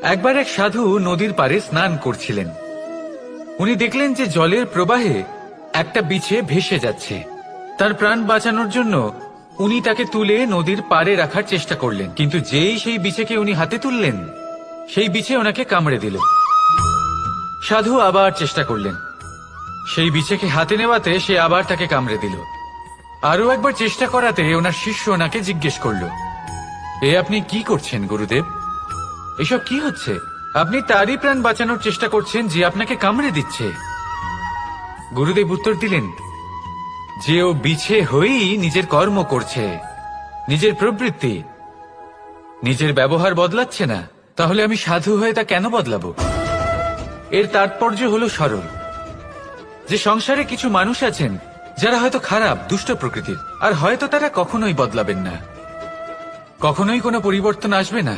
একবার এক সাধু নদীর পাড়ে স্নান করছিলেন। উনি দেখলেন যে জলের প্রবাহে একটা বিছে ভেসে যাচ্ছে। তার প্রাণ বাঁচানোর জন্য উনি তাকে তুলে নদীর পাড়ে রাখার চেষ্টা করলেন, কিন্তু যেই সেই বিছেকে উনি হাতে তুললেন, সেই বিছে ওনাকে কামড়ে দিল। সাধু আবার চেষ্টা করলেন, সেই বিছেকে হাতে নেওয়াতে সে আবার তাকে কামড়ে দিল। আরো একবার চেষ্টা করাতে ওনার শিষ্য ওনাকে জিজ্ঞেস করল, এ আপনি কি করছেন গুরুদেব? এসব কি হচ্ছে? আপনি তারই প্রাণ বাঁচানোর চেষ্টা করছেন যে আপনাকে কামড়ে দিচ্ছে। গুরুদেব উত্তর দিলেন যে ও বিছে হয়েই নিজের কর্ম করছে, নিজের প্রবৃত্তি, নিজের ব্যবহার বদলাচ্ছে না। তাহলে আমি সাধু হয়ে তা কেন বদলাবো? এর তাৎপর্য হলো সরল, যে সংসারে কিছু মানুষ আছেন যারা হয়তো খারাপ, দুষ্ট প্রকৃতির, আর হয়তো তারা কখনোই বদলাবেন না, কখনোই কোনো পরিবর্তন আসবে না।